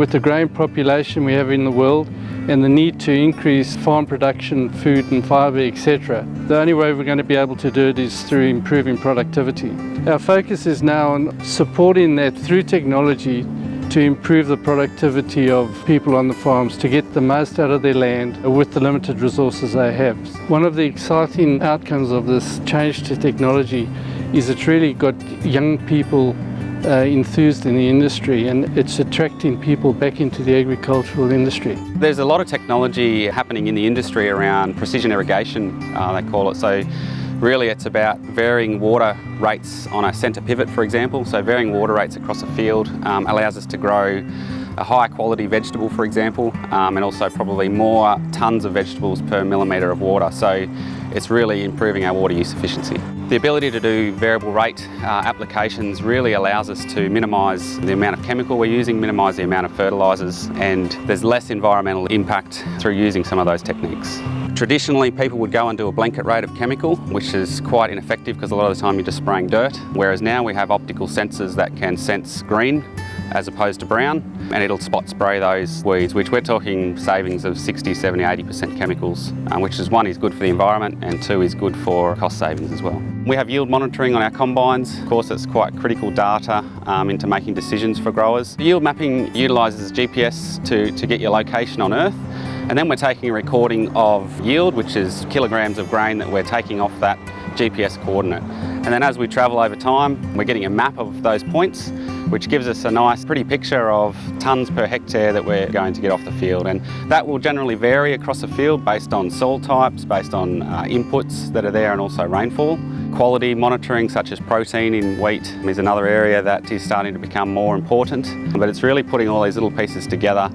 With the growing population we have in the world and the need to increase farm production, food and fibre, etc., the only way we're going to be able to do it is through improving productivity. Our focus is now on supporting that through technology to improve the productivity of people on the farms, to get the most out of their land with the limited resources they have. One of the exciting outcomes of this change to technology is it's really got young people enthused in the industry, and it's attracting people back into the agricultural industry. There's a lot of technology happening in the industry around precision irrigation, they call it. So really it's about varying water rates on a centre pivot, for example. So varying water rates across a field allows us to grow a high quality vegetable, for example, and also probably more tonnes of vegetables per millimetre of water. So it's really improving our water use efficiency. The ability to do variable rate applications really allows us to minimise the amount of chemical we're using, minimise the amount of fertilisers, and there's less environmental impact through using some of those techniques. Traditionally, people would go and do a blanket rate of chemical, which is quite ineffective because a lot of the time you're just spraying dirt, whereas now we have optical sensors that can sense green as opposed to brown, and it'll spot spray those weeds, which we're talking savings of 60, 70, 80% chemicals, which is, one, is good for the environment, and two, is good for cost savings as well. We have yield monitoring on our combines. Of course, it's quite critical data into making decisions for growers. Yield mapping utilises GPS to get your location on Earth, and then we're taking a recording of yield, which is kilograms of grain that we're taking off that GPS coordinate. And then as we travel over time, we're getting a map of those points, which gives us a nice pretty picture of tonnes per hectare that we're going to get off the field. And that will generally vary across the field based on soil types, based on inputs that are there, and also rainfall. Quality monitoring, such as protein in wheat, is another area that is starting to become more important. But it's really putting all these little pieces together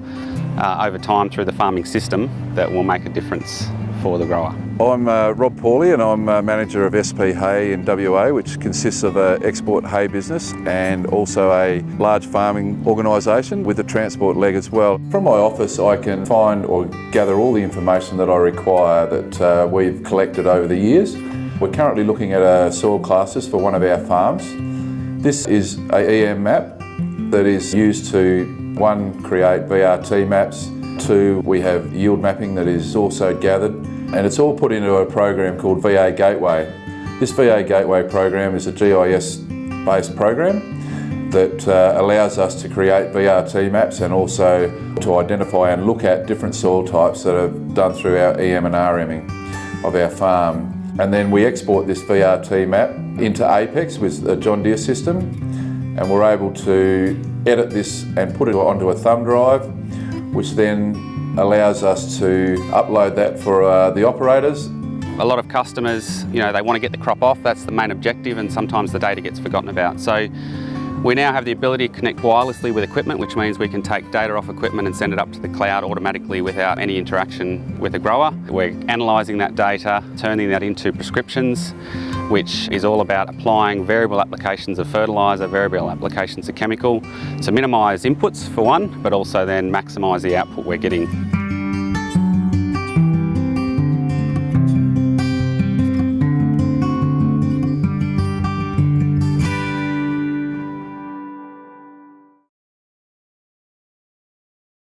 over time through the farming system that will make a difference for the grower. I'm Rob Pawley, and I'm manager of SP Hay in WA, which consists of an export hay business and also a large farming organisation with a transport leg as well. From my office I can find or gather all the information that I require that we've collected over the years. We're currently looking at soil classes for one of our farms. This is a EM map that is used to, one, create VRT maps, two, we have yield mapping that is also gathered, and it's all put into a program called VA Gateway. This VA Gateway program is a GIS-based program that allows us to create VRT maps and also to identify and look at different soil types that are done through our EM and RMing of our farm. And then we export this VRT map into Apex with a John Deere system, and we're able to edit this and put it onto a thumb drive, which then allows us to upload that for the operators. A lot of customers, they want to get the crop off. That's the main objective, and sometimes the data gets forgotten about. So we now have the ability to connect wirelessly with equipment, which means we can take data off equipment and send it up to the cloud automatically without any interaction with the grower. We're analysing that data, turning that into prescriptions, which is all about applying variable applications of fertiliser, variable applications of chemical to minimise inputs for one, but also then maximise the output we're getting.